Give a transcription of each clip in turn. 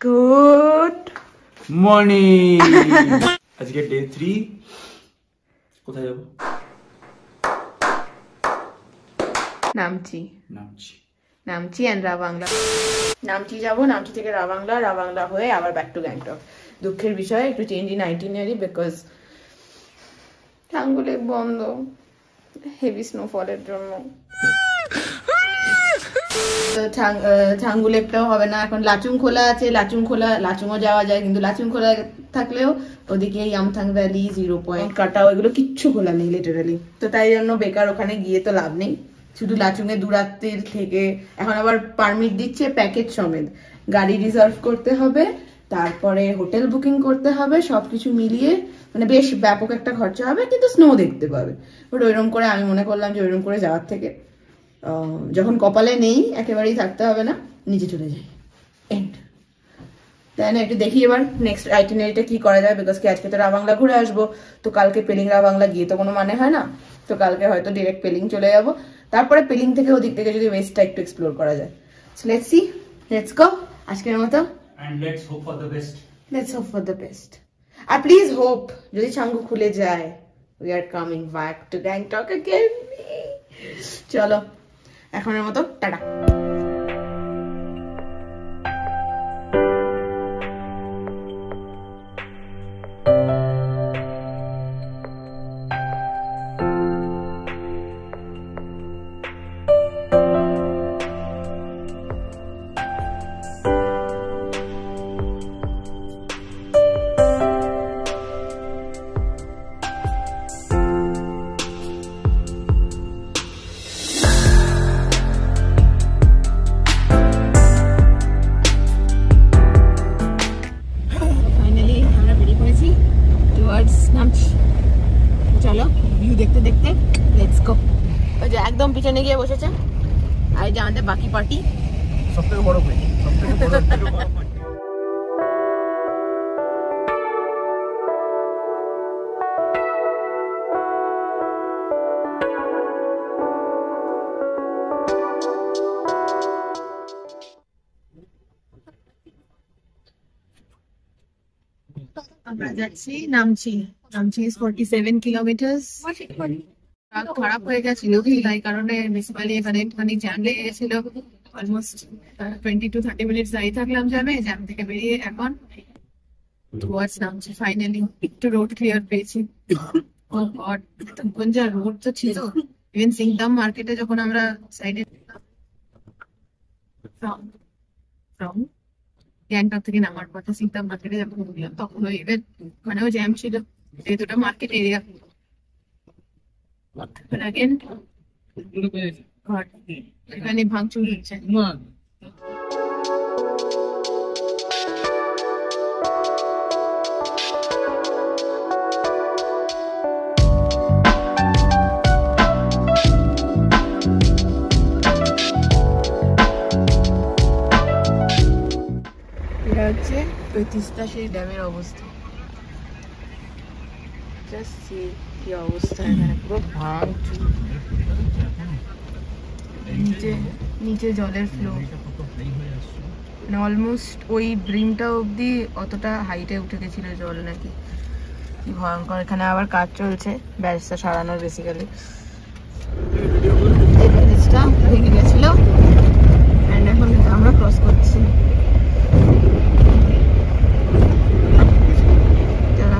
Good morning. আজকে day 3। কোথায় যাব? নামচি এন্ড রাবাংলা। নামচি যাব, নামচি থেকে রাবাংলা হয়ে আবার ব্যাক টু গ্যাংটক। দুঃখের বিষয় একটু চেঞ্জ ইন আইটিনারি বিকজ টাঙ্গুলেক বন্ধ হেভি স্নোফলের জন্য। ছাঙ্গুলেকটাও হবে না এখন। লাচুং খোলা আছে, লাচুংও যাওয়া যায়, কিন্তু লাচুং খোলা থাকলেও ওদিকে ইয়ামথাং ভ্যালি, 0 পয়েন্ট কাটাও এগুলো কিচ্ছু খোলা নেই লিটারালি। তো তাই জন্য বেকার ওখানে গিয়ে তো লাভ নেই। শুধু লাচুংয়ে দূরাত্মের থেকে এখন আবার পারমিট দিচ্ছে প্যাকেজ সমেত, গাড়ি রিজার্ভ করতে হবে, তারপরে হোটেল বুকিং করতে হবে, সবকিছু মিলিয়ে মানে বেশ ব্যাপক একটা খরচা হবে, কিন্তু স্নো দেখতে পাবে। বাট ওইরকম করে আমি মনে করলাম যে ওইরকম করে যাওয়ার থেকে যখন কপালে নেই একেবারেই থাকতে হবে না, নিচে চলে যাই এন্ড। তাই না, একটু দেখি এবার নেক্সট আইটিনারিটা কি করা যায়, বিকজ কি আজকে তো রাবাংলা ঘুরে আসবো, তো কালকে পেলিং রাবাংলা গিয়ে তো কোনো মানে হয় না, তো কালকে হয়তো ডিরেক্ট পেলিং চলে যাবো, তারপরে পেলিং থেকে ওদিক থেকে যদি ওয়েস্টটা একটু এক্সপ্লোর করা যায়। So let's see, let's go আজকের মতো, and let's hope for the best. আর প্লিজ হোপ যদি ছাঙ্গু খুলে যায়, we are coming back to Gangtok again. চলো এখনের মতো টাটা। চলো ভিউ দেখতে দেখতে লেটস গো। ওই যে একদম পিছনে গিয়ে বসেছে, আর এই যে আমাদের বাকি পার্টি, সবথেকে বড় পার্টি, আমরা যাচ্ছি নামচি। is 47 kilometers. খারাপ হয়ে গেছিল, তাই কারণে বেসিক্যালি এখানে একটুখানি জ্যাম লেগে গেছিল। অলমোস্ট 20 to 30 মিনিটস দাঁড়িয়ে থাকলাম জ্যাম থেকে বেরিয়ে এখন টুয়ার্ডস নামচি। ফাইনালি একটু রোড ক্লিয়ার পেয়েছি। ও গড, তখন যা রোড তো ছিল। ইভেন সিংতাম মার্কেটে যখন আমরা সাইডে ফ্রম গ্যাংটক থেকে নামার পথে সিংতাম মার্কেটে যখন ঢুকলাম তখন ইভেন ওখানেও জ্যাম ছিল, যেহেতুটা মার্কেট এরিয়া। এখানে ভাঙচুর হচ্ছে। এটা হচ্ছে ওই তিস্তা সেই ড্যামের অবস্থা। কি অবস্থা এখানে, পুরো ভাঙচুর, নিচে জলের ফ্লো, মানে অলমোস্ট ওই ব্রিমটা অব্দি অতটা হাইটে উঠে গেছিল জল নাকি, কি ভয়ঙ্কর। এখানে আবার কাজ চলছে ব্যারিজটা সারানোর, বেসিক্যালি এই ব্যারিজটা ভেঙে গেছিল অ্যান্ড এখন আমরা ক্রস করছি।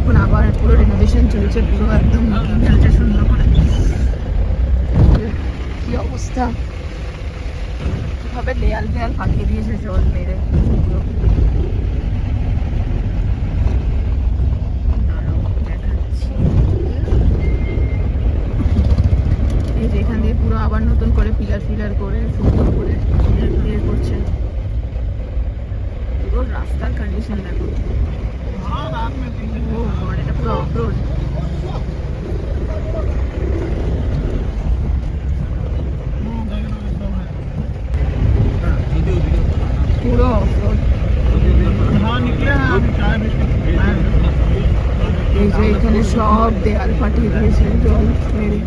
এখন আবার পুরো রিনোভেশন চলছে, পুরো একদম চলছে সুন্দর করে। কি অবস্থা, কিভাবে দেয়াল ফাঁকিয়ে দিয়েছে জল মেরে। এই যে এখান দিয়ে পুরো আবার নতুন করে পিলার করে সুন্দর করে ক্লিয়ার করছে। পুরো রাস্তার কন্ডিশন দেখো, এটা পুরো অফরোড। পুরো অফরোড। এই যে এখানে সব দেয়াল ফাটিয়ে দিয়েছে জল মেরে।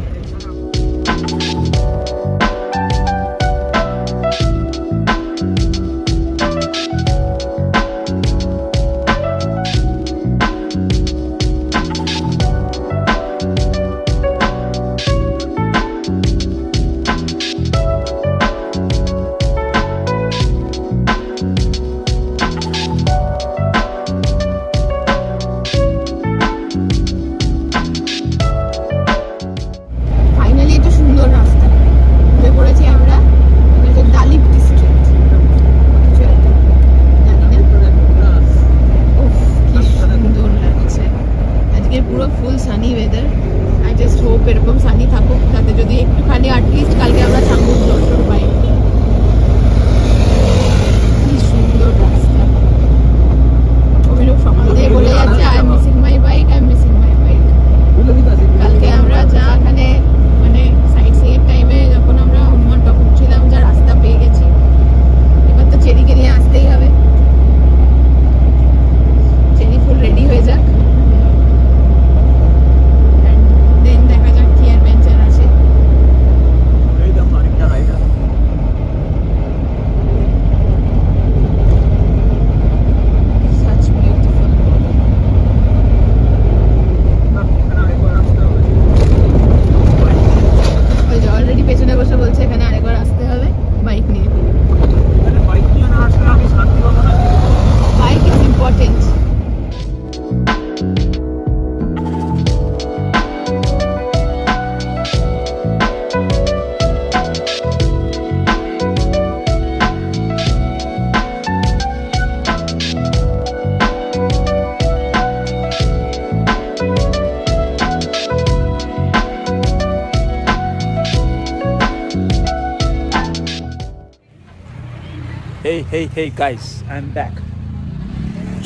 hey guys, I'm back.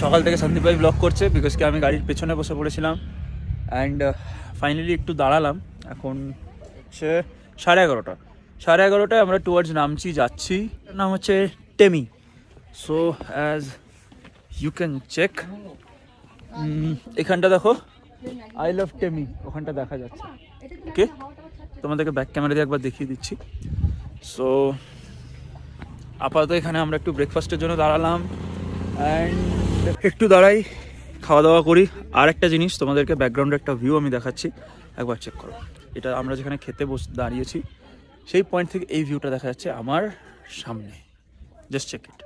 সকাল থেকে সন্দীপ ভাই ব্লগ করছে বিকজ কি আমি গাড়ির পেছনে বসে পড়েছিলাম অ্যান্ড ফাইনালি একটু দাঁড়ালাম। এখন হচ্ছে 11:30। 11:30টায় আমরা টুয়ার্ডস নামচি যাচ্ছি। নাম হচ্ছে Temi. So as you can check, এখানটা দেখো আই লাভ টেমি, ওখানটা দেখা যাচ্ছে। ওকে, তোমাদেরকে ব্যাক ক্যামেরা দিয়ে একবার দেখিয়ে দিচ্ছি। সো আপাতত এখানে আমরা একটু ব্রেকফাস্টের জন্য দাঁড়ালাম অ্যান্ড একটু দাঁড়াই, খাওয়া দাওয়া করি। আর একটা জিনিস তোমাদেরকে ব্যাকগ্রাউন্ডে একটা ভিউ আমি দেখাচ্ছি, একবার চেক করো। এটা আমরা যেখানে খেতে দাঁড়িয়েছি সেই পয়েন্ট থেকে এই ভিউটা দেখা যাচ্ছে আমার সামনে। Just check it.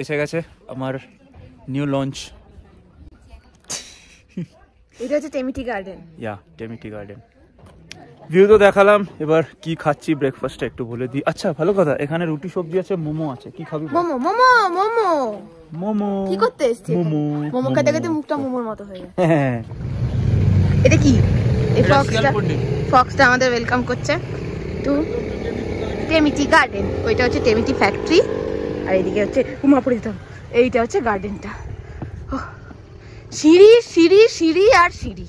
এসে গেছে আমার নিউ লঞ্চ। এটা হচ্ছে Temi tea garden. Temi tea garden. View তো দেখালাম, এবার কি খাচ্ছি ব্রেকফাস্টটা একটু বলে দিই। আচ্ছা ভালো কথা, এখানে রুটি সবজি আছে, মোমো আছে। কি খাবি? মোমো মোমো মোমো মোমো। কি করতে এসেছিস? মোমো। মোমো খেতে খেতে মুখটা মোমোর মতো হয়ে যায়। এটা কি? এই ফক্সটা আমাদের ওয়েলকাম করছে টু টেমিটি গার্ডেন। ওইটা হচ্ছে টেমিটি ফ্যাক্টরি আর এইদিকে হচ্ছে উমাপুর দিতাম। এইটা হচ্ছে গার্ডেনটা। সিঁড়ি সিঁড়ি সিঁড়ি আর সিঁড়ি,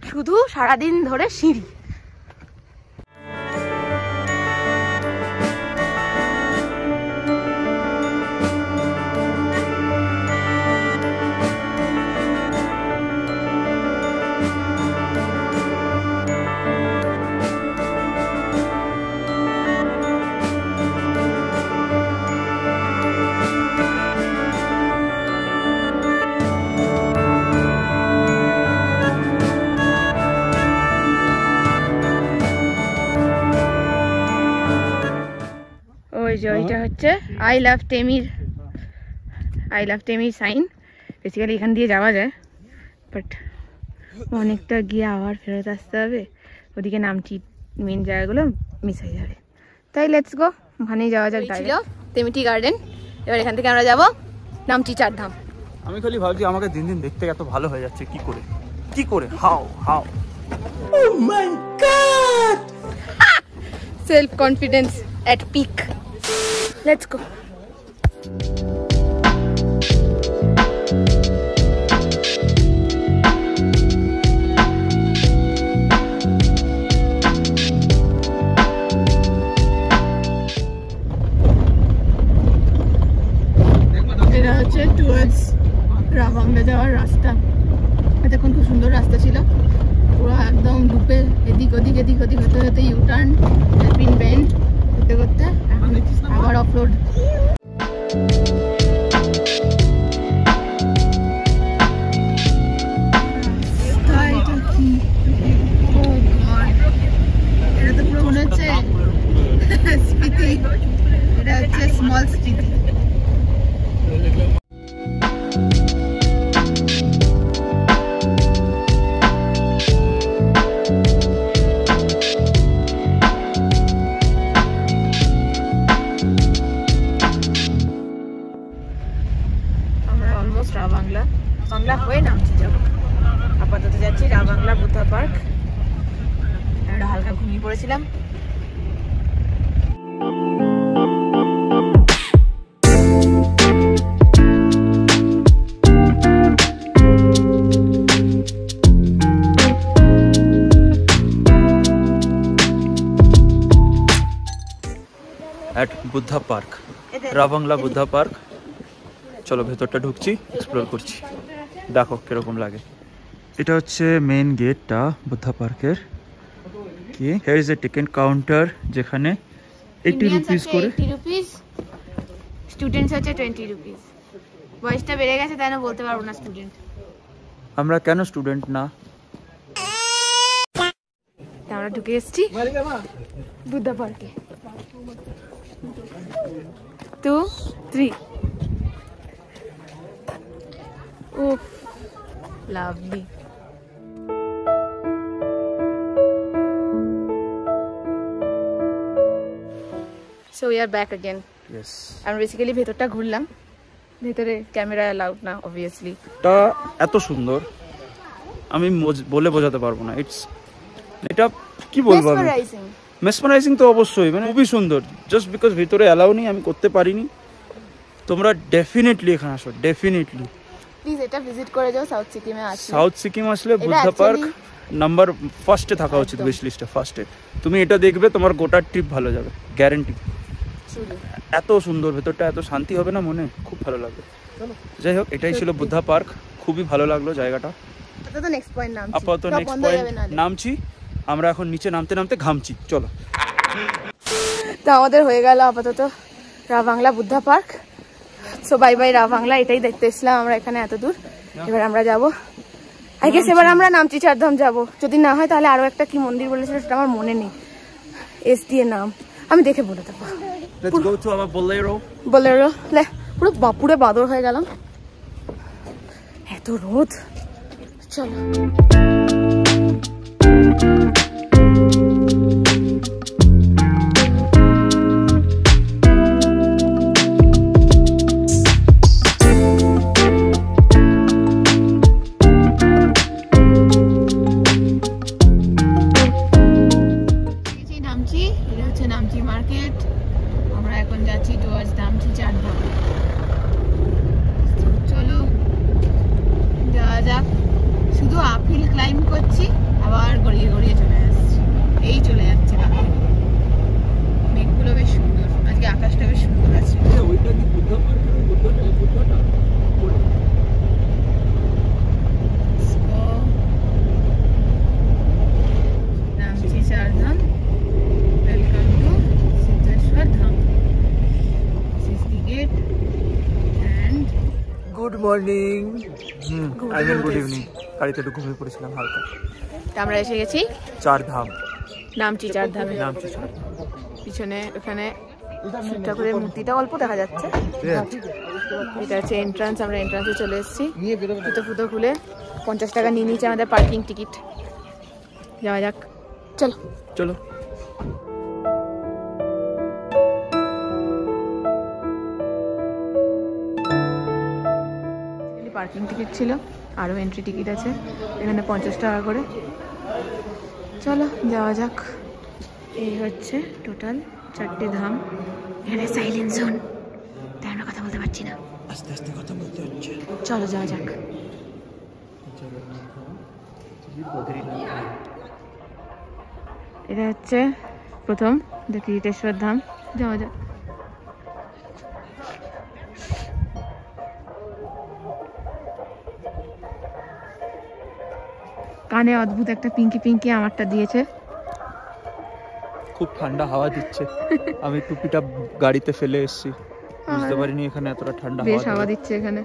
শুধু সারাদিন ধরে সিঁড়ি। ওইটা হচ্ছে আই লাভ টেমির সাইন। বেসিক্যালি এখান দিয়ে যাওয়া যায়, বাট অনেকটা গিয়ে আবার ফেরত আসতে হবে। ওদিকে নামটি মেন জায়গাগুলো মিস হয়ে যাবে, তাই লেটস গো, ওখানেই যাওয়া যাক। টেমিটি গার্ডেন। এবার এখান থেকে আমরা যাবো নামটি চারধাম। আমি খালি ভাবছি আমাকে দিন দিন দেখতে এত ভালো হয়ে যাচ্ছে কি করে how oh my god, self confidence at peak. Let's go. এটা হচ্ছে টুয়ার্ডস রাবাংলা যাওয়ার রাস্তা। এতক্ষণ খুব সুন্দর রাস্তা ছিল, পুরো একদম লুপে এদিক ওদিক হতে হতে ইউটার্ন, হেয়ারপিন বেন্ড করতে এখন আবার অফরোড। এটা তো পুরো মনে হচ্ছে স্মৃতি, এটা হচ্ছে স্মল স্মৃতি। বাংলা হয়ে নামছি, যাবো আপাতত যাচ্ছি রাবাংলা বুদ্ধা পার্ক। আমরা হালকা ঘুমিয়ে পড়েছিলাম। এট বুদ্ধা পার্ক, রাবাংলা বুদ্ধা পার্ক। চলো ভেতরটা ঢুকছি, এক্সপ্লোর করছি, দেখো কিরকম লাগে। এটা হচ্ছে মেইন গেটটা বুদ্ধা পার্কের। কি here is a ticket counter, যেখানে 80 রুপিস করে, 80 রুপিস, স্টুডেন্টস হচ্ছে 20 রুপিস। বয়সটা বেড়ে গেছে তাই না বলতে পারবো না স্টুডেন্ট। আমরা কেন স্টুডেন্ট না? আমরা ঢুকে এসেছি বুদ্ধা পার্কে। 2, 3 Oh, lovely. So we are back again yes আমি বেসিক্যালি ভেতরটা ঘুরলাম ভেতরে ক্যামেরা অ্যালাউড না অবভিয়াসলি এটা এত সুন্দর আমি বলে বোঝাতে পারবো না এটা কি বলবো আমি মেসমারাইজিং তো অবশ্যই মানে খুবই সুন্দর জাস্ট বিকজ ভিতরে অ্যালাউ নেই আমি করতে পারিনি তোমরা ডেফিনেটলি এখানে আসো ডেফিনেটলি প্লিজ এটা ভিজিট করে যাও সাউথ সিকিমে আসলে সাউথ সিকিম আসলে বুদ্ধা পার্ক নাম্বার ফার্স্টে থাকা উচিত উইশ লিস্টে ফার্স্টে তুমি এটা দেখবে তোমার গোটা ট্রিপ ভালো যাবে গ্যারান্টি এত সুন্দর ভেতরটা এত শান্তি হবে না মনে খুব ভালো লাগবে যাই হোক এটাই ছিল বুদ্ধা পার্ক খুবই ভালো লাগলো জায়গাটা আপাতত নেক্সট পয়েন্ট নামছি আমরা এখন নিচে নামতে নামতে ঘামছি চলো তো আমাদের হয়ে গেল আপাতত রা Bangla Buddha park so bye bye রা বাংলা এটাই দেখতে এসলাম আমরা এখানে এত দূর এবার আমরা যাবো আই গেস এবার আমরা নামচি চারধাম যাবো যদি না হয় তাহলে আরো একটা কি মন্দির বলেছিল সেটা আমার মনে নেই এস দিয়ে নাম আমি দেখে বলে দেবো বোলেরো পুরো বাপুরে বাদর হয়ে গেলাম এত রোদ চলো নামচি মার্কেট আমরা এখন যাচ্ছি টুয়ার্ডস নামচি চারধাম চলো যাওয়া যাক শুধু আপহিল ক্লাইম্ব করছি আবার গড়িয়ে গড়িয়ে চলে আসছি এই চলে যাচ্ছে মেঘগুলো বেশ সুন্দর আজকে আকাশটা বেশ সুন্দর আছে Namchi Chardham Welcome to Siddheshwar Dham. This is the gate and good morning good evening গাড়িতে একটু ঘুমিয়ে পড়েছিলাম হালকা আমরা এসে গেছি চারধাম নামচি চারধামে পিছনে ওখানে শিব ঠাকুরের মূর্তিটা অল্প দেখা যাচ্ছে এটা হচ্ছে এন্ট্রান্স আমরা এন্ট্রান্সে চলে এসেছি জুতো ফুতো খুলে 50 টাকা নিয়ে নিয়েছে আমাদের পার্কিং টিকিট যাওয়া যাক চলো চলো পার্কিং টিকিট ছিল আরও এন্ট্রি টিকিট আছে এখানে 50 টাকা করে চলো যাওয়া যাক এই হচ্ছে টোটাল 4টে ধাম এখানে সাইলেন্ট জোন তাই আমরা কথা বলতে পারছি না আস্তে আস্তে কথা বলতে হচ্ছে চলো যাওয়া যাক এটা হচ্ছে প্রথম কিরিটেশ্বর ধাম যাওয়া যাক কানে অদ্ভুত একটা পিঙ্কি পিঙ্কি আমারটা দিয়েছে খুব ঠান্ডা হাওয়া দিচ্ছে আমি টুপিটা গাড়িতে ফেলে এসেছি বুঝতে পারিনি এখানে এতটা ঠান্ডা হাওয়া দিচ্ছে এখানে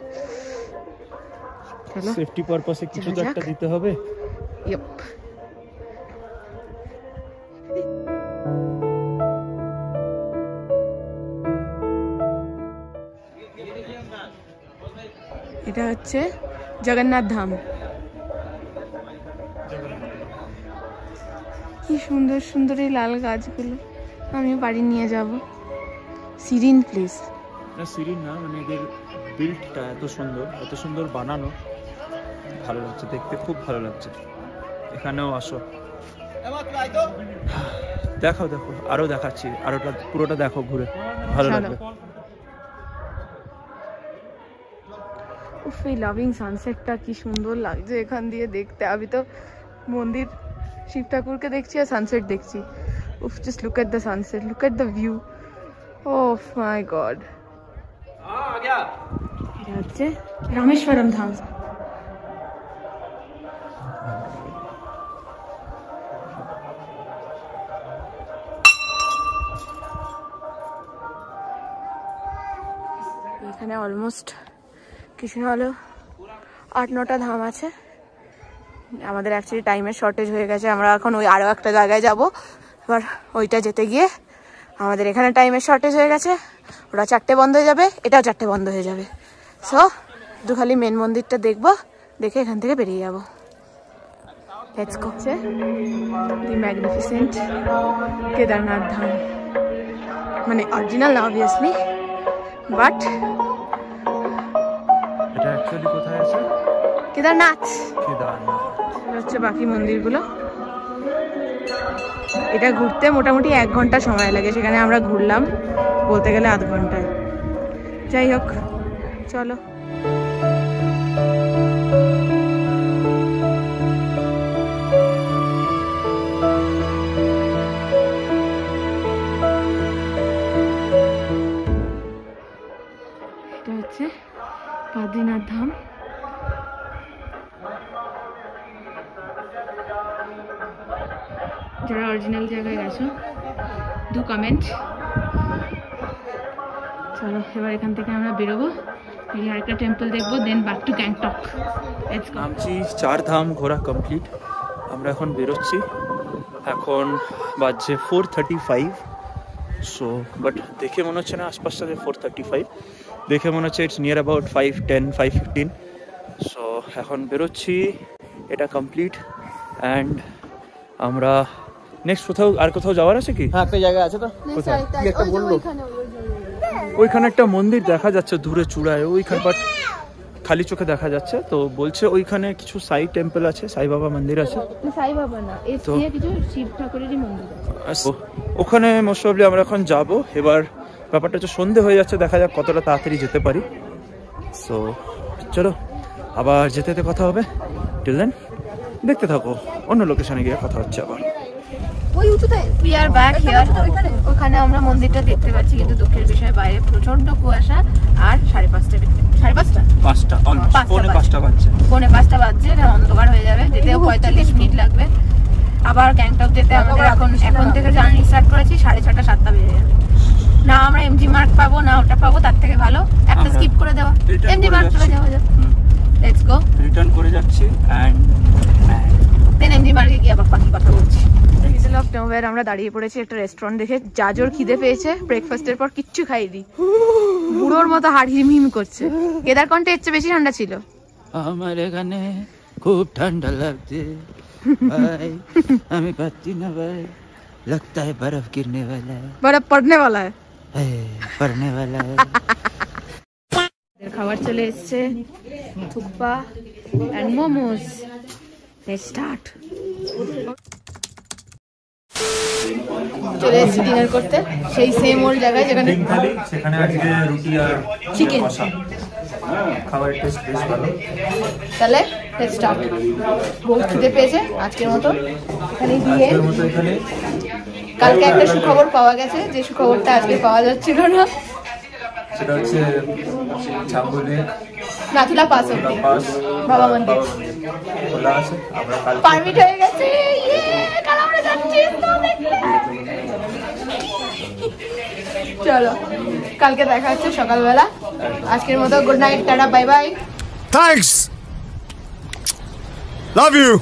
চলো সেফটি পারপাসে কিছু তো একটা দিতে হবে ইয়েপ এটা হচ্ছে জগন্নাথ ধাম কি সুন্দর সুন্দর এই লাল গাছগুলো আমি বাড়ি নিয়ে যাব সিরিন প্লেস না সিরিন না মানে এদের বিল্ডটা এত সুন্দর বানানো ভালো লাগছে দেখতে খুব ভালো লাগছে এখানেও আসো দেখো আরো দেখাচ্ছি আরোটা পুরোটা দেখো ঘুরে ভালো লাগবে উফ এই লাভিং সানসেটটা কি সুন্দর লাগছে এখান দিয়ে দেখতে আমি তো মন্দির শিব ঠাকুরকে দেখছি আর সানসেট দেখছি উফ just look at the sunset look at the view oh my god এটা হচ্ছে রামেশ্বরম ধাম এখানে অলমোস্ট কিছু না হলেও 8-9টা ধাম আছে আমাদের অ্যাকচুয়ালি টাইমের শর্টেজ হয়ে গেছে আমরা এখন ওই আরও একটা জায়গায় যাব এবার ওইটা যেতে গিয়ে আমাদের এখানে টাইমের শর্টেজ হয়ে গেছে ওটা 4টে বন্ধ হয়ে যাবে এটাও 4টে বন্ধ হয়ে যাবে সো একটু খালি মেন মন্দিরটা দেখবো দেখে এখান থেকে বেরিয়ে যাবো let's go the magnificent Kedarnath Dham মানে অরিজিনাল না অবভিয়াসলি, বাট এটা অ্যাকচুয়ালি কোথায় আছে? কেদারনাথ। কেদারনাথ হচ্ছে বাকি মন্দিরগুলো। এটা ঘুরতে মোটামুটি 1 ঘন্টা সময় লাগে, সেখানে আমরা ঘুরলাম বলতে গেলে আধ ঘন্টায়। যাই হোক চলো। এটা হচ্ছে বদ্রীনাথ ধাম। যারা অরিজিনাল জায়গায় গেছো ডু কমেন্ট। চলো এবার এখান থেকে আমরা বেরোবো, আরেকটা টেম্পল দেখবো, দেন ব্যাক টু গ্যাংটক। নামছি, 4 ধাম ঘোরা কমপ্লিট। আমরা এখন বেরোচ্ছি, এখন বাজছে 4:35। সো বাট দেখে মনে হচ্ছে না আশপাশটাতে 4:35, দেখে মনে হচ্ছে ইটস নিয়ার অ্যাবাউট 5:10 5:15। সো এখন বেরোচ্ছি, এটা কমপ্লিট। অ্যান্ড আমরা নেক্সট কোথাও যাওয়ার আছে কি? হ্যাঁ, একটা জায়গা আছে তো। কোথায়? কি একটা বললো? ওইখানে একটা মন্দির দেখা যাচ্ছে দূরে চূড়ায়, ওইখানে বাট খালি চোখে দেখা যাচ্ছে। তো বলছে ওইখানে কিছু সাই টেম্পল আছে, সাই বাবা মন্দির আছে। সাই বাবা না, এসে কিছু শিব ঠাকুরেরই মন্দির আছে। ওখানে মোস্ট প্রবাবলি আমরা এখন যাব। এবার ব্যাপারটা হচ্ছে সন্ধে হয়ে যাচ্ছে, দেখা যাক কতটা তাড়াতাড়ি যেতে পারি। সো চলো আবার যেতে যেতে কথা হবে। টিল দেন দেখতে থাকো, অন্য লোকেশনে গিয়ে কথা হচ্ছে আবার। ওই উঁচুতে উই আর ব্যাক হিয়ার। ওখানে আমরা মন্দিরটা দেখতে পাচ্ছি, কিন্তু দুঃখের বিষয় বাইরে প্রচন্ড কুয়াশা। আর 5:30 বাজছে, পৌনে 5টা বাজছে। এটা অন্ধকার হয়ে যাবে, যেতেও 45 মিনিট লাগবে। আবার গ্যাংটক যেতে আমাদের এখন থেকে জার্নি স্টার্ট করেছি, 6:30 7টা বেজে যাবে। না আমরা এমজি মার্ক পাবো না ওটা পাবো, তার থেকে ভালো একটা স্কিপ করে দেওয়া, এমজি মার্ক চলে যাওয়া যাবে। লেটস গো, রিটার্ন করে যাচ্ছি। অ্যান্ড দেন এমজি মার্কে গিয়ে আবার বাকি কথা বলছি। মিডল অফ নোওয়্যার আমরা দাঁড়িয়ে পড়েছি একটা রেস্টুরেন্ট দেখে। যা জোর খিদে পেয়েছে, ব্রেকফাস্টের পর কিচ্ছু খাইনি, বুড়োর মতো হাড় হিম করছে। কেদারকন্ঠে এর চেয়ে বেশি ঠান্ডা ছিল। আমার এখানে খুব ঠান্ডা লাগছে ভাই, আমি পাচ্ছি না ভাই, लगता है बर्फ गिरने वाला है, बर्फ पड़ने वाला है, पड़ने वाला है। খাবার চলে এসছে, thukpa and momos. Let's start. চলে এসেছি ডিনার করতে, সেই সেম ওল্ড জায়গায় যেখানে সেখানে আজকে রুটি আর চিকেন। খাবারের টেস্ট বেশ ভালো। তাহলে লেটস স্টার্ট। বহুত খিদে পেয়েছে আজকের মতো। এখানে গিয়ে কালকে একটা সুখবর পাওয়া গেছে, যে সুখবরটা আজকে পাওয়া যাচ্ছিল না। সেটা হচ্ছে নাথুলা পাস অব্দি বাবা মন্দির খোলা আছে, আমরা কাল পারমিট হয়ে গেছে। কাল আমরা যাচ্ছি তো দেখতে। চলো কালকে দেখা হচ্ছে সকালবেলা। আজকের মতো good night, tata, bye bye, thanks, love you.